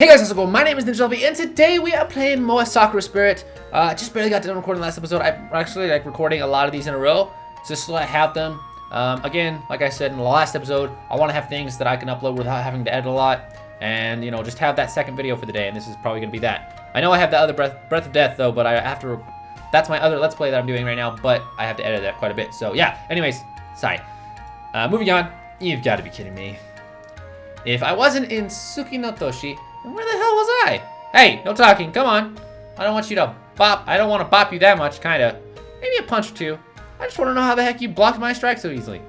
Hey guys, how's it going? My name is NinjaZombie, and today we are playing more Sakura Spirit. Just barely got done recording the last episode. I'm actually recording a lot of these in a row, just so I have them. Again, like I said in the last episode, I want to have things that I can upload without having to edit a lot, and just have that second video for the day. And this is probably gonna be that. I know I have the other Breath of Death though, but I have to. That's my other Let's Play that I'm doing right now, but I have to edit that quite a bit. So yeah. Anyways, sorry. Moving on. You've got to be kidding me. If I wasn't in Suki no Toshi, then where the hell was I? Hey, no talking, come on. I don't want you to bop. I don't want to bop you that much, kinda. Maybe a punch or two. I just want to know how the heck you blocked my strike so easily.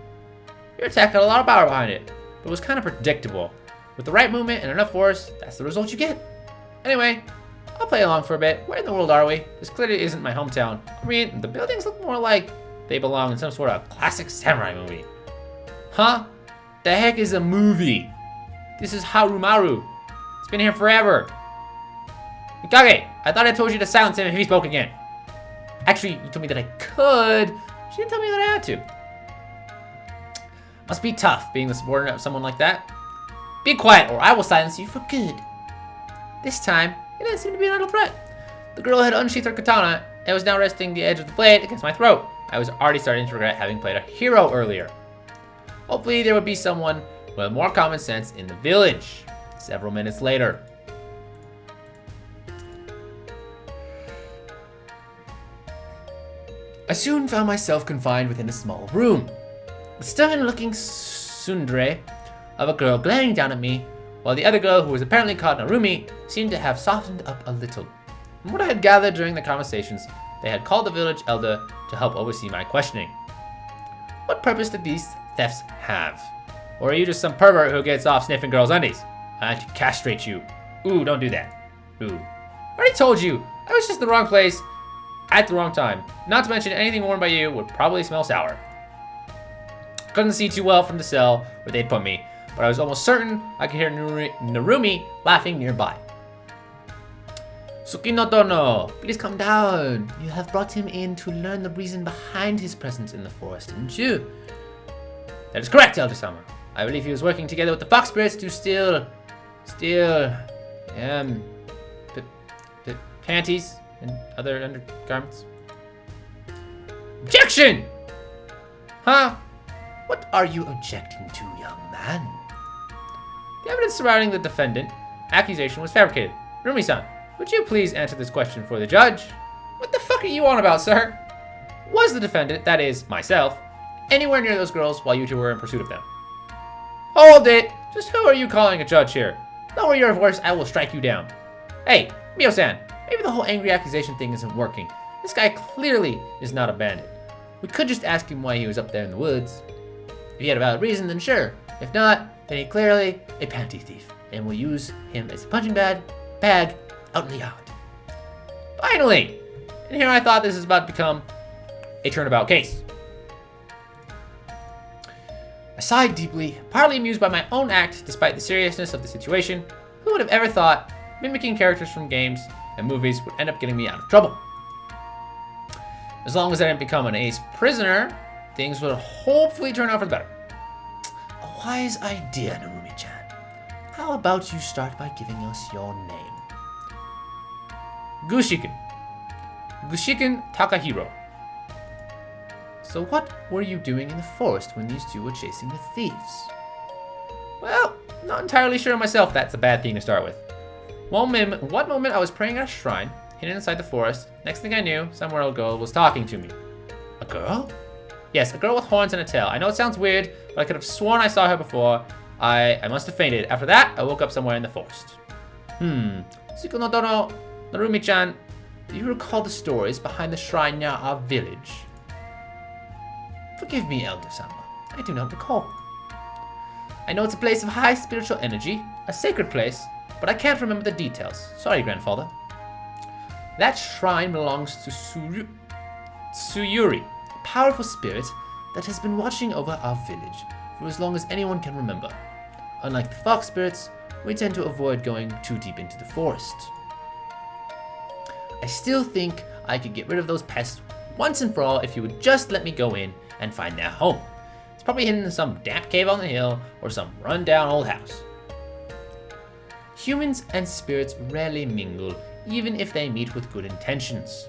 Your attack had a lot of power behind it, but it was kind of predictable. With the right movement and enough force, that's the result you get. Anyway, I'll play along for a bit. Where in the world are we? This clearly isn't my hometown. I mean, the buildings look more like they belong in some sort of classic samurai movie. Huh? The heck is a movie? This is Harumaru. It's been here forever. Mikage, I thought I told you to silence him if he spoke again. Actually, you told me that I could. She didn't tell me that I had to. Must be tough being the subordinate of someone like that. Be quiet or I will silence you for good. This time, it didn't seem to be an idle threat. The girl had unsheathed her katana and was now resting the edge of the blade against my throat. I was already starting to regret having played a hero earlier. Hopefully there would be someone with more common sense in the village. Several minutes later. I soon found myself confined within a small room. The stern-looking tsundere of a girl glaring down at me, while the other girl, who was apparently called Narumi, seemed to have softened up a little. From what I had gathered during the conversations, they had called the village elder to help oversee my questioning. What purpose did these thefts have? Or are you just some pervert who gets off sniffing girls' undies? I had to castrate you. Ooh, don't do that. Ooh. I already told you, I was just in the wrong place at the wrong time. Not to mention anything worn by you would probably smell sour. Couldn't see too well from the cell where they'd put me, but I was almost certain I could hear Narumi laughing nearby. Suki no Dono, please come down. You have brought him in to learn the reason behind his presence in the forest, didn't you? That is correct, Elder-sama. I believe he was working together with the Fox Spirits to steal panties and other undergarments. Objection! Huh? What are you objecting to, young man? The evidence surrounding the defendant accusation was fabricated. Rumi-san, would you please answer this question for the judge? What the fuck are you on about, sir? Was the defendant, that is, myself, anywhere near those girls while you two were in pursuit of them? Hold it! Just who are you calling a judge here? Lower your voice, I will strike you down. Hey, Mio-san, maybe the whole angry accusation thing isn't working. This guy clearly is not a bandit. We could just ask him why he was up there in the woods. If he had a valid reason, then sure. If not, then he's clearly a panty thief, and we'll use him as a punching bag out in the yard. Finally! And here I thought this was about to become a turnabout case. I sighed deeply, partly amused by my own act despite the seriousness of the situation. Who would have ever thought mimicking characters from games and movies would end up getting me out of trouble? As long as I didn't become an ace prisoner, things would hopefully turn out for the better. A wise idea, Narumi-chan. How about you start by giving us your name? Gushiken Takahiro. So what were you doing in the forest when these two were chasing the thieves? Well, not entirely sure myself that's a bad thing to start with. One moment I was praying at a shrine, hidden inside the forest. Next thing I knew, some little girl was talking to me. A girl? Yes, a girl with horns and a tail. I know it sounds weird, but I could have sworn I saw her before. I must have fainted. After that, I woke up somewhere in the forest. Suki no Dono, Narumi-chan, do you recall the stories behind the shrine near our village? Forgive me, Elder-sama. I do not recall. I know it's a place of high spiritual energy, a sacred place, but I can't remember the details. Sorry, grandfather. That shrine belongs to Tsuyuri, a powerful spirit that has been watching over our village for as long as anyone can remember. Unlike the fox spirits, we tend to avoid going too deep into the forest. I still think I could get rid of those pests once and for all if you would just let me go in and find their home. It's probably hidden in some damp cave on the hill or some run-down old house. Humans and spirits rarely mingle, even if they meet with good intentions.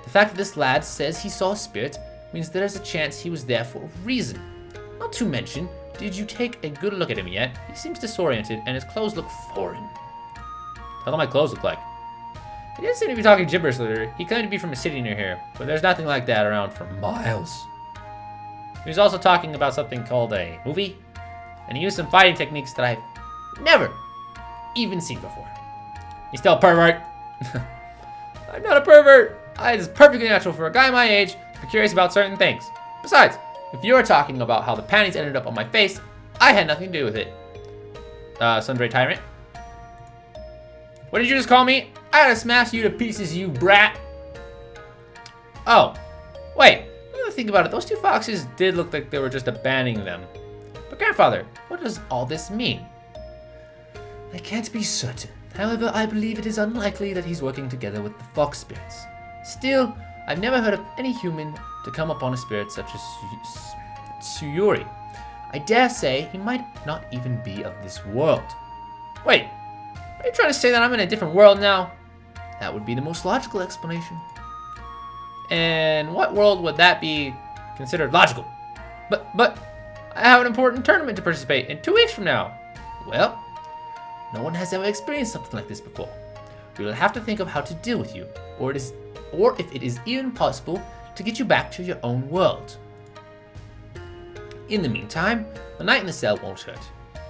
The fact that this lad says he saw a spirit means there's a chance he was there for a reason. Not to mention, did you take a good look at him yet? He seems disoriented and his clothes look foreign. How do my clothes look like? He didn't seem to be talking gibberish earlier. He claimed to be from a city near here, but there's nothing like that around for miles. He was also talking about something called a movie, and he used some fighting techniques that I've never even seen before. He's still a pervert. I'm not a pervert. It is perfectly natural for a guy my age to be curious about certain things. Besides, if you're talking about how the panties ended up on my face, I had nothing to do with it. Sundray Tyrant. What did you just call me? I gotta smash you to pieces, you brat. Oh, wait. Now that I think about it, those two foxes did look like they were just abandoning them. But grandfather, what does all this mean? I can't be certain. However, I believe it is unlikely that he's working together with the fox spirits. Still, I've never heard of any human to come upon a spirit such as Tsuyuri. I dare say he might not even be of this world. Wait, are you trying to say that I'm in a different world now? That would be the most logical explanation. And what world would that be considered logical? But I have an important tournament to participate in 2 weeks from now. Well, no one has ever experienced something like this before. We will have to think of how to deal with you, or if it is even possible to get you back to your own world. In the meantime, the night in the cell won't hurt.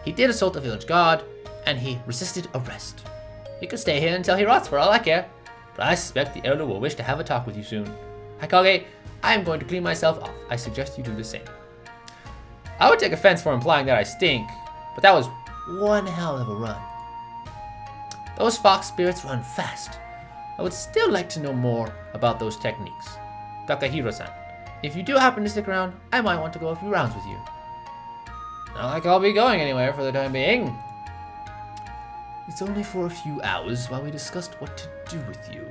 He did assault a village guard, and he resisted arrest. He could stay here until he rots for all I care, but I suspect the elder will wish to have a talk with you soon. Hikage, I am going to clean myself off. I suggest you do the same. I would take offense for implying that I stink, but that was one hell of a run. Those fox spirits run fast. I would still like to know more about those techniques. Takahiro-san, if you do happen to stick around, I might want to go a few rounds with you. Not like I'll be going anywhere for the time being. It's only for a few hours while we discussed what to do with you.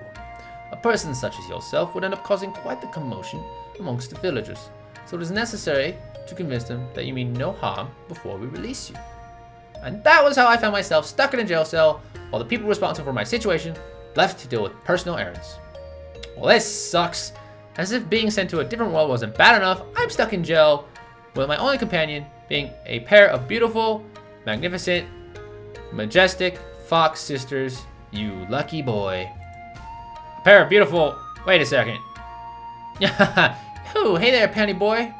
A person such as yourself would end up causing quite the commotion amongst the villagers, so it is necessary to convince them that you mean no harm before we release you. And that was how I found myself stuck in a jail cell while the people responsible for my situation left to deal with personal errands. Well, this sucks. As if being sent to a different world wasn't bad enough, I'm stuck in jail with my only companion being a pair of beautiful, magnificent, majestic fox sisters. You lucky boy. A pair of beautiful... Wait a second. Ooh, hey there, panty boy.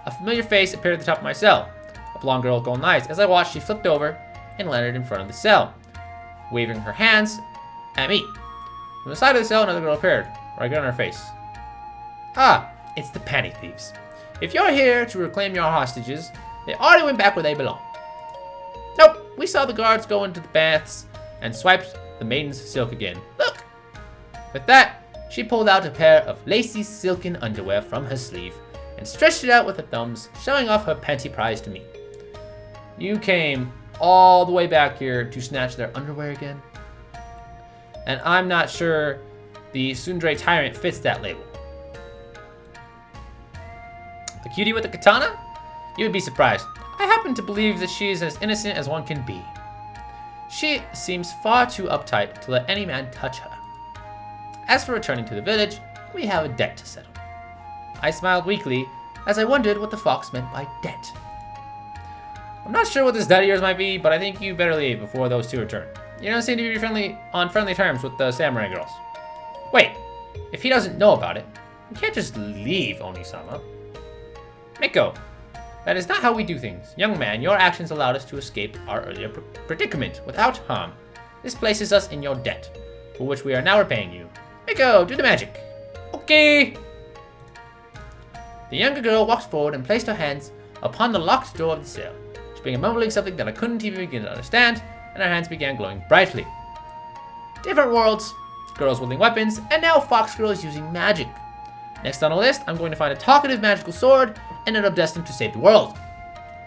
A familiar face appeared at the top of my cell. A blonde girl with golden eyes. As I watched, she flipped over and landed in front of the cell, waving her hands at me. From the side of the cell, another girl appeared, right on her face. Ah, it's the panty thieves. If you're here to reclaim your hostages, they already went back where they belong. Nope, we saw the guards go into the baths and swiped the maiden's silk again. Look! With that, she pulled out a pair of lacy silken underwear from her sleeve and stretched it out with her thumbs, showing off her panty prize to me. You came all the way back here to snatch their underwear again? And I'm not sure the Tsundere Tyrant fits that label. The cutie with the katana? You would be surprised. I happen to believe that she is as innocent as one can be. She seems far too uptight to let any man touch her. As for returning to the village, we have a debt to settle. I smiled weakly as I wondered what the fox meant by debt. I'm not sure what this debt of yours might be, but I think you better leave before those two return. You don't seem to be on friendly terms with the samurai girls. Wait, if he doesn't know about it, you can't just leave, Onisama. Miko, that is not how we do things. Young man, your actions allowed us to escape our earlier predicament without harm. This places us in your debt, for which we are now repaying you. Miko, do the magic. Okay. The younger girl walked forward and placed her hands upon the locked door of the cell. She began mumbling something that I couldn't even begin to understand, and her hands began glowing brightly. Different worlds, girls wielding weapons, and now fox girls using magic. Next on the list, I'm going to find a talkative magical sword and end up destined to save the world.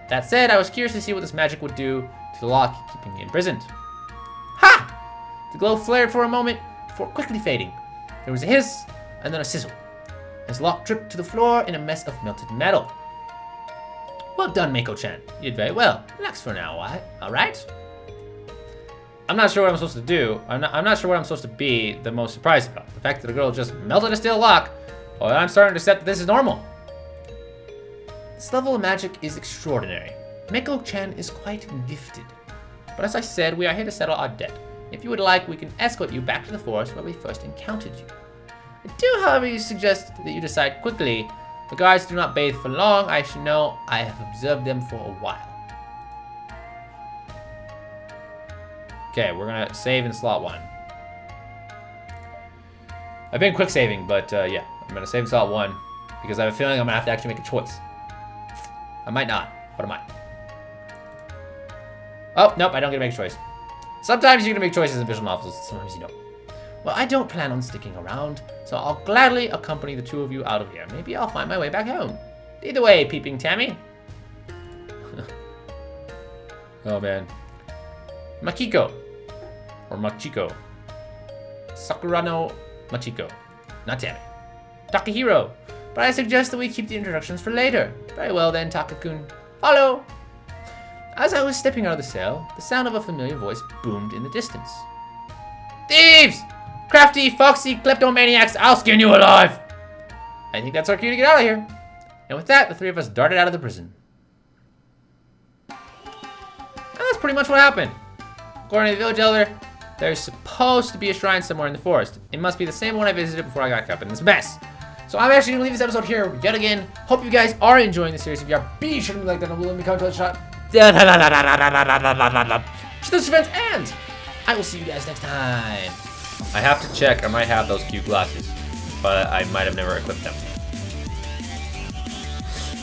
That said, I was curious to see what this magic would do to the lock keeping me imprisoned. Ha! The glow flared for a moment before quickly fading. There was a hiss and then a sizzle as the lock dripped to the floor in a mess of melted metal. Well done, Mako-chan. You did very well. Relax for now, alright? I'm not sure what I'm supposed to do. I'm not sure what I'm supposed to be the most surprised about. The fact that the girl just melted a steel lock, or I'm starting to accept that this is normal. This level of magic is extraordinary. Meko-chan is quite gifted. But as I said, we are here to settle our debt. If you would like, we can escort you back to the forest where we first encountered you. I do, however, suggest that you decide quickly. The guards do not bathe for long. I should know I have observed them for a while. Okay, we're gonna save in slot 1. I've been quick saving, but yeah, I'm gonna save in slot 1 because I have a feeling I'm gonna have to actually make a choice. I might not, but I might. Oh, nope, I don't get to make a choice. Sometimes you're gonna make choices in visual novels, sometimes you don't. Well, I don't plan on sticking around, so I'll gladly accompany the two of you out of here. Maybe I'll find my way back home. Either way, Peeping Tammy. Oh man. Makiko. Or Machiko. Sakura no Machiko. Not Tammy. Takahiro. But I suggest that we keep the introductions for later. Very well then, Taka-kun. Follow! As I was stepping out of the cell, the sound of a familiar voice boomed in the distance. Thieves! Crafty, foxy, kleptomaniacs, I'll skin you alive! I think that's our cue to get out of here. And with that, the three of us darted out of the prison. And that's pretty much what happened. According to the village elder, there's supposed to be a shrine somewhere in the forest. It must be the same one I visited before I got caught up in this mess. So I'm actually going to leave this episode here yet again. Hope you guys are enjoying the series. If you are, be sure to like that and let me comment on the shot. Share those events, and I will see you guys next time. I have to check. I might have those cute glasses, but I might have never equipped them.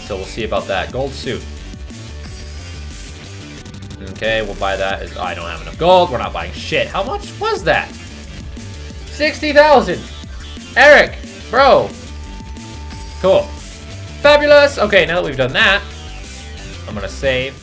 So we'll see about that. Gold suit. Okay, we'll buy that. I don't have enough gold. We're not buying shit. How much was that? 60,000. Eric, bro. Cool. Fabulous. Okay, now that we've done that, I'm gonna save.